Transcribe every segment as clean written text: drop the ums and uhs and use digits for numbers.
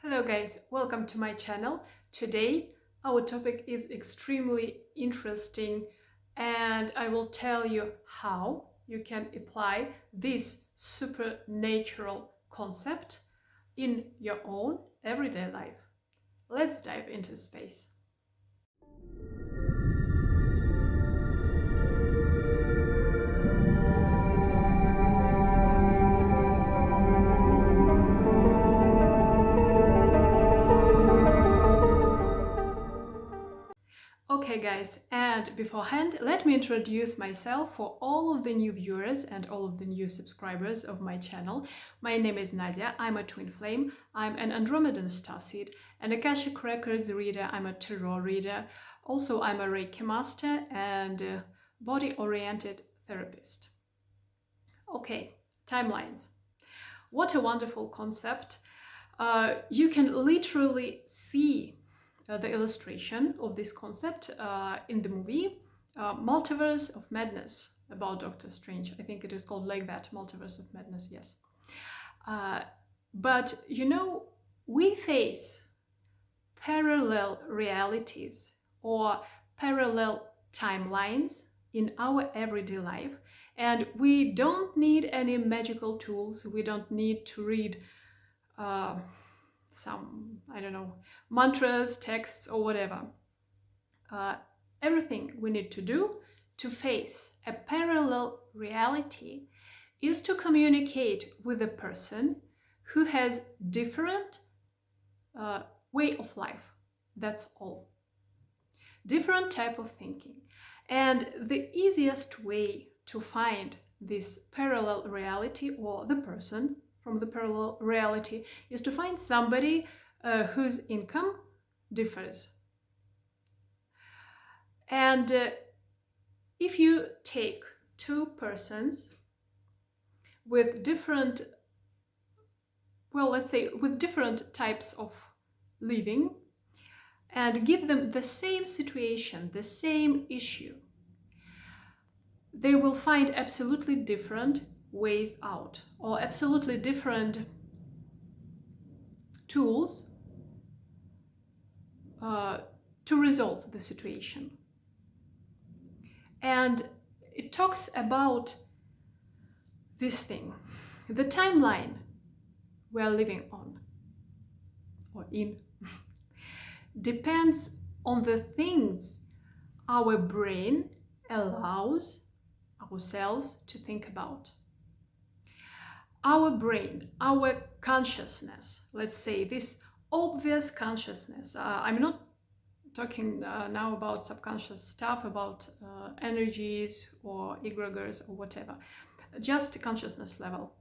Hello guys, welcome to my channel. Today our topic is extremely interesting and I will tell you how you can apply this supernatural concept in your own everyday life. Let's dive into space. Okay guys, and beforehand, let me introduce myself for all of the new viewers and all of the new subscribers of my channel. My name is Nadia, I'm a twin flame, I'm an Andromedan starseed, an Akashic Records reader, I'm a tarot reader, also I'm a Reiki master and a body-oriented therapist. Okay, timelines. What a wonderful concept. You can literally see the illustration of this concept in the movie Multiverse of Madness about Doctor Strange. I think it is called like that, Multiverse of Madness, yes. But you know, we face parallel realities or parallel timelines in our everyday life, and we don't need any magical tools. We don't need to read some, I don't know, mantras, texts, or whatever. Everything we need to do to face a parallel reality is to communicate with a person who has different way of life. That's all. Different type of thinking. And the easiest way to find this parallel reality or the person from the parallel reality is to find somebody whose income differs. And if you take two persons with different, well, let's say with different types of living and give them the same situation, the same issue, they will find absolutely different ways out or absolutely different tools to resolve the situation. And it talks about this thing, the timeline we're living on or in depends on the things our brain allows ourselves to think about. Our brain, our consciousness, let's say this obvious consciousness. I'm not talking now about subconscious stuff, about energies or egregors or whatever, just consciousness level.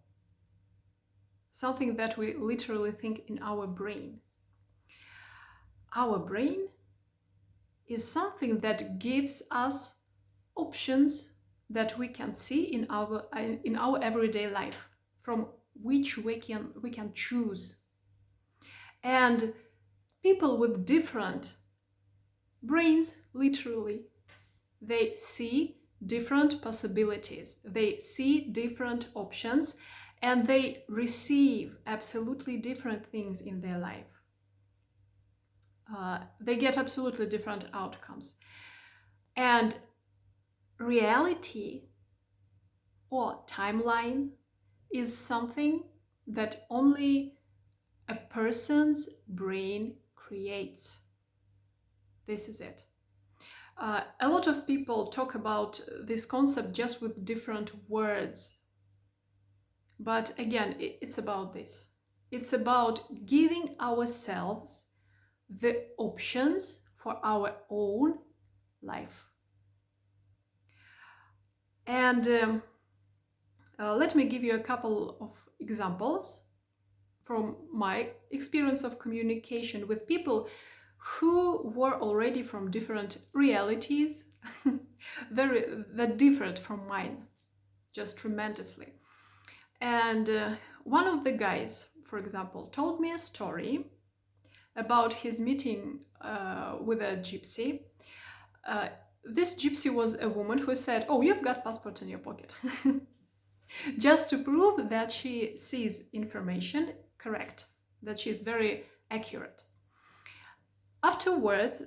Something that we literally think in our brain. Our brain is something that gives us options that we can see in our everyday life, from which we can choose. And people with different brains, literally, they see different possibilities, they see different options, and they receive absolutely different things in their life. They get absolutely different outcomes. And reality or timeline is something that only a person's brain creates. This is it. A lot of people talk about this concept just with different words. But again, it's about this. It's about giving ourselves the options for our own life. And let me give you a couple of examples from my experience of communication with people who were already from different realities, that differed from mine, just tremendously. And one of the guys, for example, told me a story about his meeting with a gypsy. This gypsy was a woman who said, "Oh, you've got passport in your pocket," just to prove that she sees information correct, that she's very accurate. Afterwards,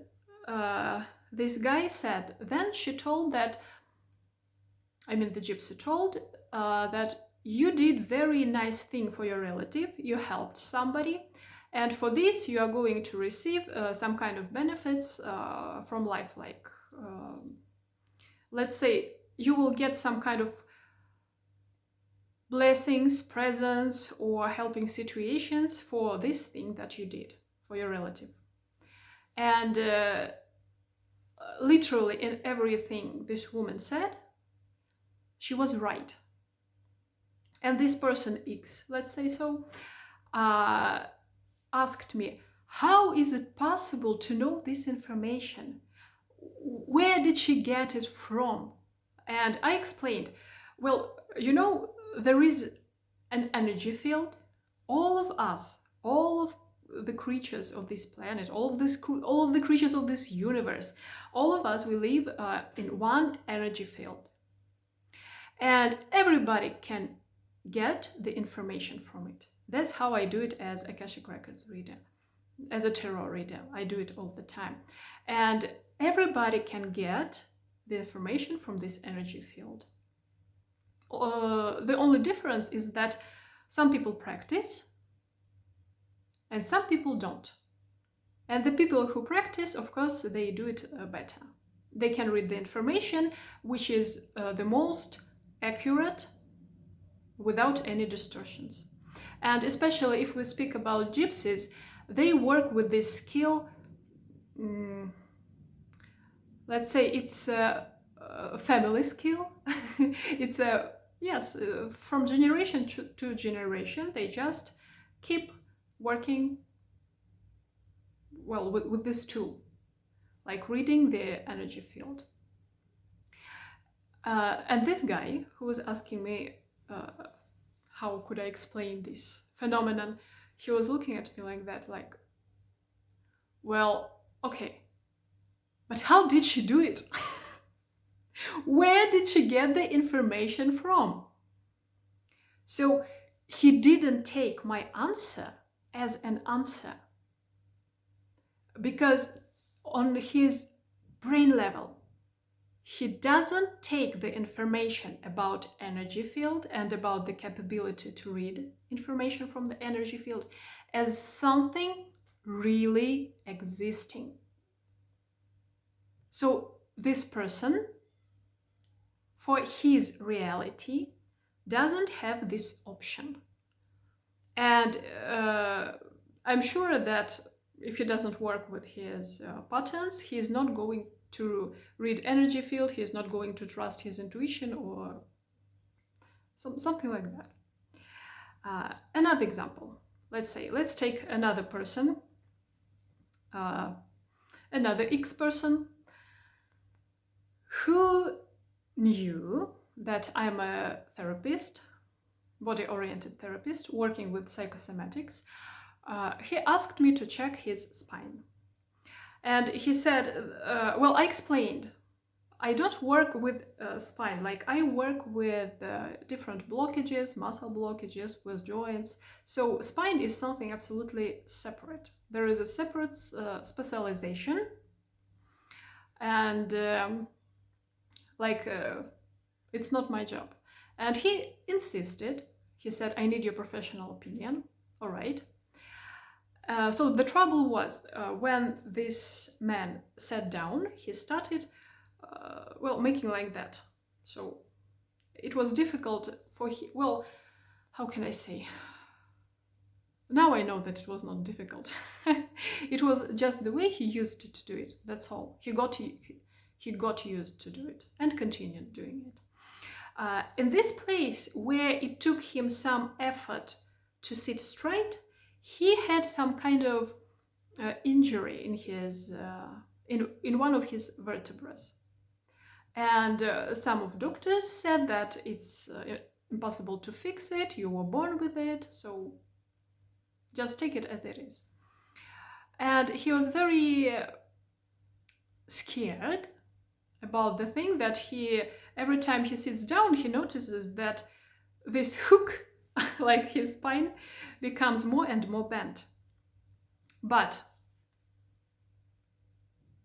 this guy said, then she told that, I mean the gypsy told that you did very nice thing for your relative, you helped somebody, and for this you are going to receive some kind of benefits from life, like let's say you will get some kind of blessings, presents, or helping situations for this thing that you did for your relative. And literally in everything this woman said, she was right. And this person X, let's say so, asked me, how is it possible to know this information? Where did she get it from? And I explained, well, you know, there is an energy field. All of us, all of the creatures of this planet, all of the creatures of this universe, all of us, we live in one energy field. And everybody can get the information from it. That's how I do it as Akashic Records reader, as a tarot reader. I do it all the time. And everybody can get the information from this energy field. The only difference is that some people practice and some people don't. And the people who practice, of course, they do it better. They can read the information which is the most accurate without any distortions. And especially if we speak about gypsies, they work with this skill. Let's say it's a family skill. It's a, yes, from generation to generation, they just keep working well with this tool, like reading the energy field. And this guy who was asking me how could I explain this phenomenon, he was looking at me like that, like, well, okay, but how did she do it? Where did she get the information from? So he didn't take my answer as an answer, because on his brain level, he doesn't take the information about energy field and about the capability to read information from the energy field as something really existing. So this person, for his reality, doesn't have this option. And I'm sure that if he doesn't work with his patterns, he is not going to read energy field, he is not going to trust his intuition or something like that. Another example, let's take another person, another X person who knew that I'm a therapist, body-oriented therapist, working with psychosomatics. He asked me to check his spine. And he said, well, I explained, I don't work with spine, like I work with different blockages, muscle blockages, with joints. So spine is something absolutely separate. There is a separate specialization. And it's not my job. And he insisted, he said, I need your professional opinion. All right. So the trouble was, when this man sat down, he started, making like that. So it was difficult for him. Well, how can I say? Now I know that it was not difficult. It was just the way he used to do it. That's all. He got used to do it and continued doing it. In this place where it took him some effort to sit straight, he had some kind of injury in his in one of his vertebrae, and some of doctors said that it's impossible to fix it. You were born with it, so just take it as it is. And he was very scared about the thing that every time he sits down, he notices that this hook, like his spine, becomes more and more bent. But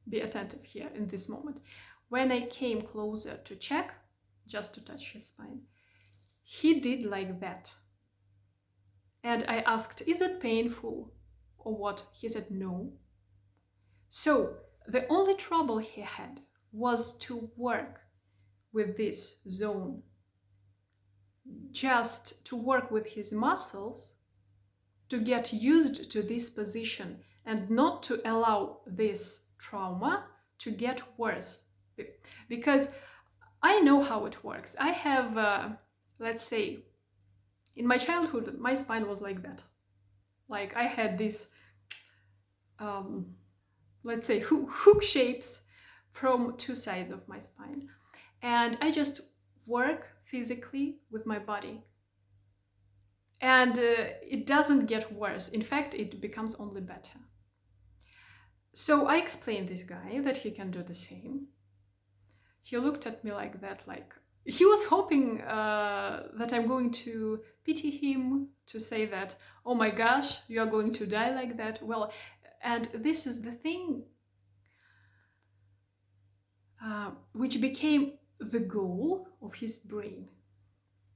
be attentive here in this moment. When I came closer to check, just to touch his spine, he did like that. And I asked, is it painful or what? He said no. So the only trouble he had was to work with this zone, just to work with his muscles, to get used to this position and not to allow this trauma to get worse. Because I know how it works. I have, let's say, in my childhood, my spine was like that. Like I had this, let's say, hook shapes from two sides of my spine. And I just work physically with my body. And it doesn't get worse. In fact, it becomes only better. So I explained this guy that he can do the same. He looked at me like that, like he was hoping that I'm going to pity him, to say that, oh my gosh, you are going to die like that. Well, and this is the thing which became the goal of his brain,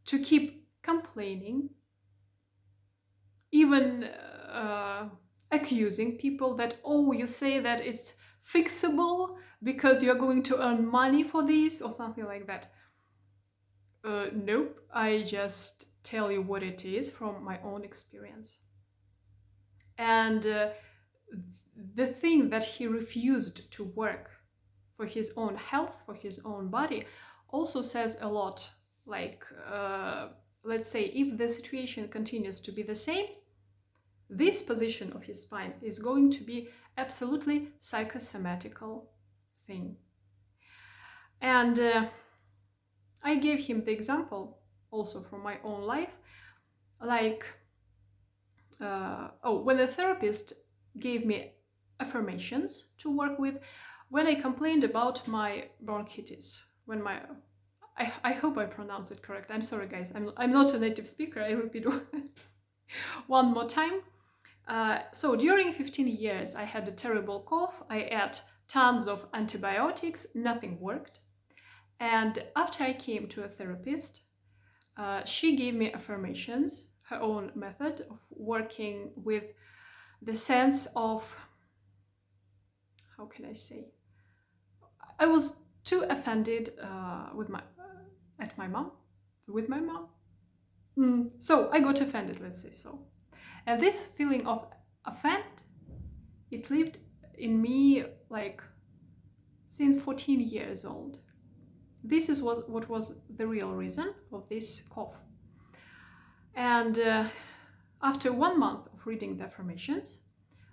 to keep complaining, even accusing people that, oh, you say that it's fixable because you're going to earn money for this or something like that. Nope, I just tell you what it is from my own experience. And the thing that he refused to work for his own health, for his own body, also says a lot. Like, let's say, if the situation continues to be the same, this position of his spine is going to be absolutely psychosomatical thing. And I gave him the example also from my own life, like, when a therapist gave me affirmations to work with, when I complained about my bronchitis, when my, I hope I pronounce it correct. I'm sorry, guys. I'm not a native speaker. I repeat one more time. So during 15 years, I had a terrible cough. I ate tons of antibiotics. Nothing worked. And after I came to a therapist, she gave me affirmations, her own method of working with the sense of, how can I say? I was too offended with my mom. So I got offended, let's say so. And this feeling of offend, it lived in me like since 14 years old. This is what was the real reason of this cough. And after 1 month of reading the affirmations,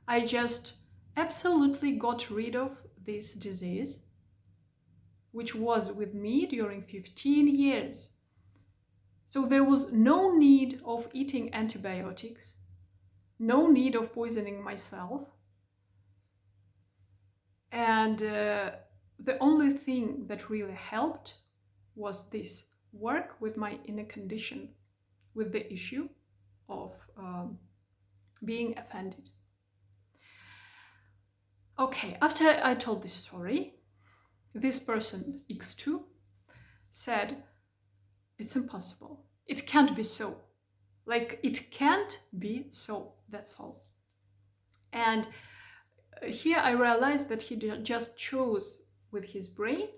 I just absolutely got rid of this disease, which was with me during 15 years. So there was no need of eating antibiotics, no need of poisoning myself. And the only thing that really helped was this work with my inner condition, with the issue of being offended. Okay, after I told this story, this person, X2, said, it's impossible. It can't be so. Like, it can't be so. That's all. And here I realized that he just chose with his brain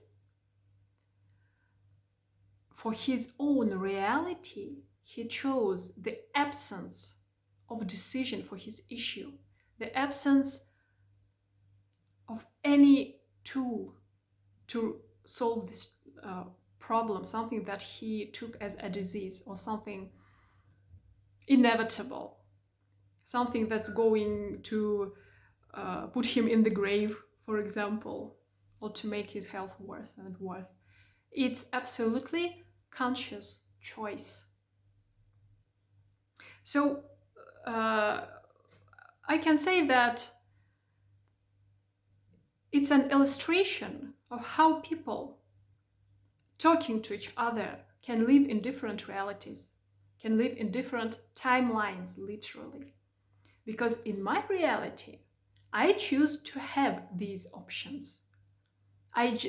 for his own reality. He chose the absence of decision for his issue, the absence of any tool to solve this problem, something that he took as a disease or something inevitable, something that's going to put him in the grave, for example, or to make his health worse and worse. It's absolutely conscious choice. So I can say that it's an illustration of how people talking to each other can live in different realities, can live in different timelines, literally. Because in my reality, I choose to have these options.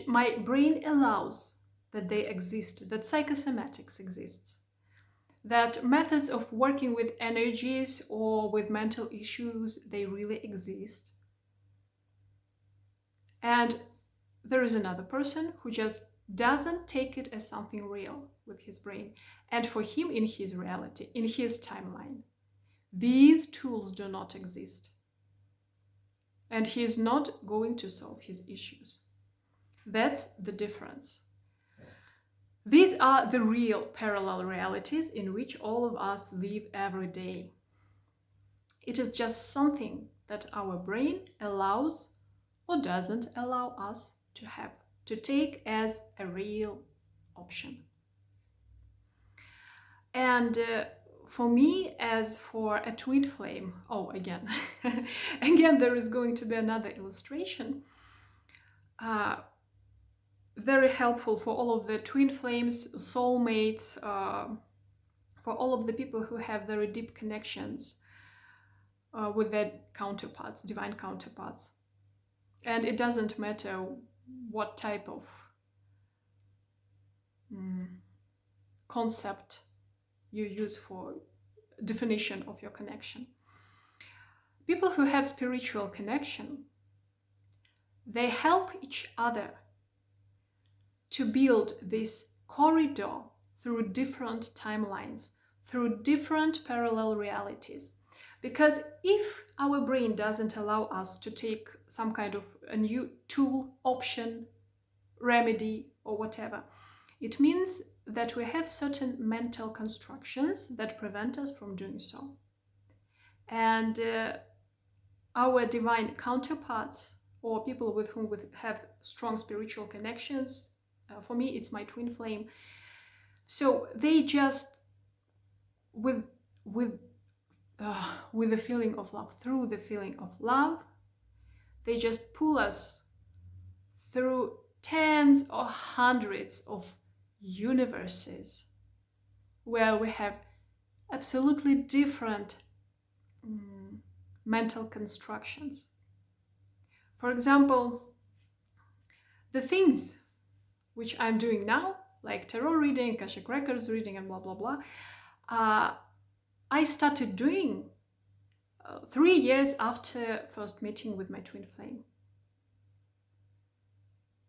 My brain allows that they exist, that psychosomatics exists, that methods of working with energies or with mental issues, they really exist. And there is another person who just doesn't take it as something real with his brain. And for him, in his reality, in his timeline, these tools do not exist. And he is not going to solve his issues. That's the difference. These are the real parallel realities in which all of us live every day. It is just something that our brain allows or doesn't allow us to have, to take as a real option. And for me, as for a twin flame, again, there is going to be another illustration. Very helpful for all of the twin flames, soulmates, for all of the people who have very deep connections with their counterparts, divine counterparts. And it doesn't matter what type of concept you use for definition of your connection. People who have spiritual connection, they help each other to build this corridor through different timelines, through different parallel realities. Because if our brain doesn't allow us to take some kind of a new tool, option, remedy, or whatever, it means that we have certain mental constructions that prevent us from doing so. And our divine counterparts, or people with whom we have strong spiritual connections, for me, it's my twin flame. So they just, with the feeling of love, through the feeling of love, they just pull us through tens or hundreds of universes where we have absolutely different mental constructions. For example, the things which I'm doing now, like tarot reading, Akashic Records reading, and blah, blah, blah, I started doing 3 years after first meeting with my twin flame.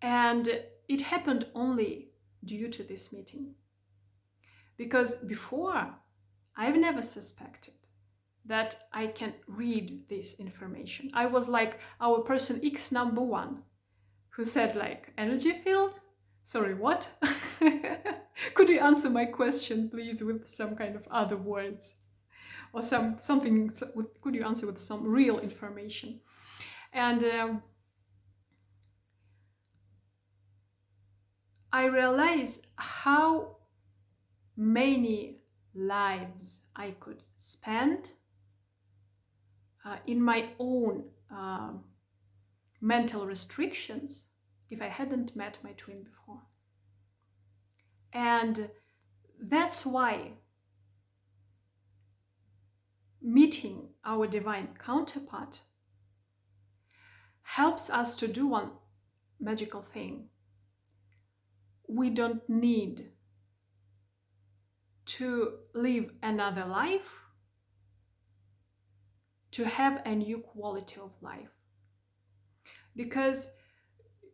And it happened only due to this meeting. Because before, I've never suspected that I can read this information. I was like our person X number 1, who said like, energy field? Sorry, what? Could you answer my question, please, with some kind of other words? Or something, could you answer with some real information? And I realized how many lives I could spend in my own mental restrictions if I hadn't met my twin before. And that's why meeting our divine counterpart helps us to do one magical thing. We don't need to live another life to have a new quality of life. Because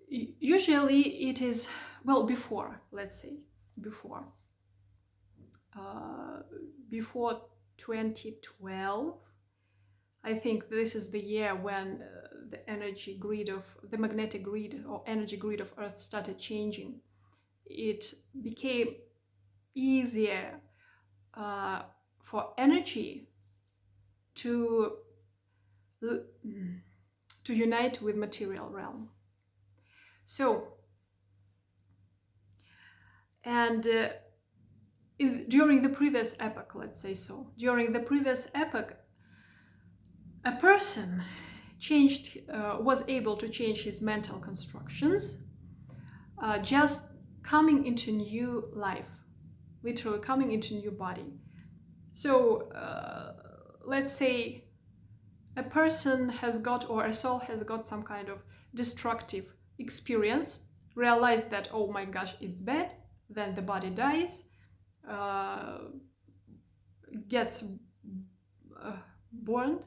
usually it is, well, before 2012, I think this is the year when the magnetic grid or energy grid of Earth started changing. It became easier for energy to unite with material realm. So, and during the previous epoch, during the previous epoch, a person was able to change his mental constructions, just coming into new life, literally coming into new body. So let's say a person has got, or a soul has got, some kind of destructive experience, realize that, oh my gosh, it's bad, then the body dies, gets born.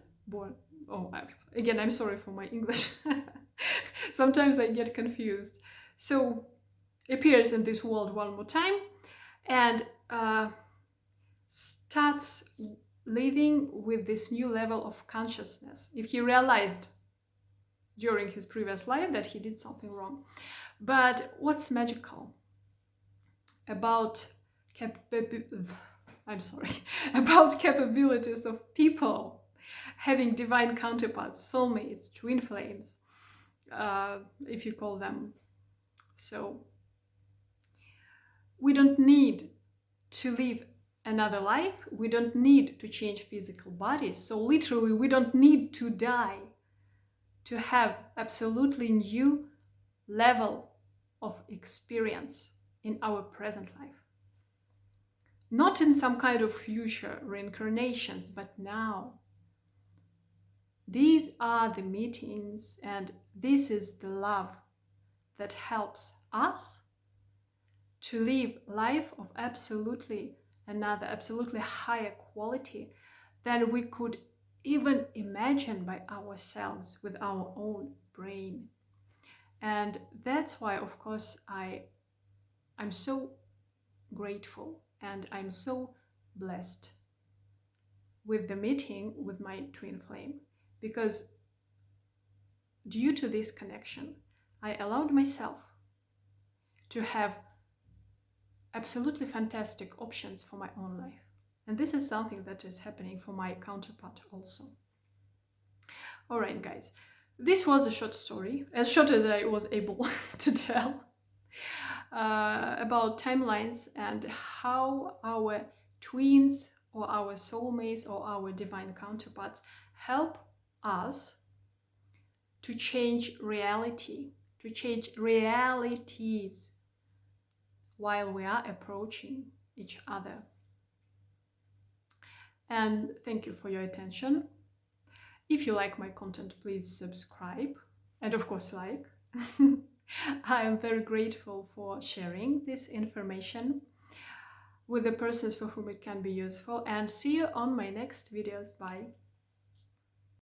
Oh, again, I'm sorry for my English. Sometimes I get confused. So appears in this world one more time and starts living with this new level of consciousness. If he realized during his previous life that he did something wrong. But what's magical about about capabilities of people having divine counterparts, soulmates, twin flames, if you call them so. We don't need to live another life. We don't need to change physical bodies. So literally, we don't need to die to have absolutely new level of experience in our present life. Not in some kind of future reincarnations, but now. These are the meetings, and this is the love that helps us to live life of absolutely higher quality than we could even imagine by ourselves with our own brain. And that's why, of course, I'm so grateful and I'm so blessed with the meeting with my twin flame, because due to this connection, I allowed myself to have absolutely fantastic options for my own life. And this is something that is happening for my counterpart also. All right, guys, this was a short story, as short as I was able to tell, about timelines and how our twins or our soulmates or our divine counterparts help us to change reality, to change realities while we are approaching each other. And thank you for your attention. If you like my content, please subscribe and of course like. I am very grateful for sharing this information with the persons for whom it can be useful, and see you on my next videos. Bye.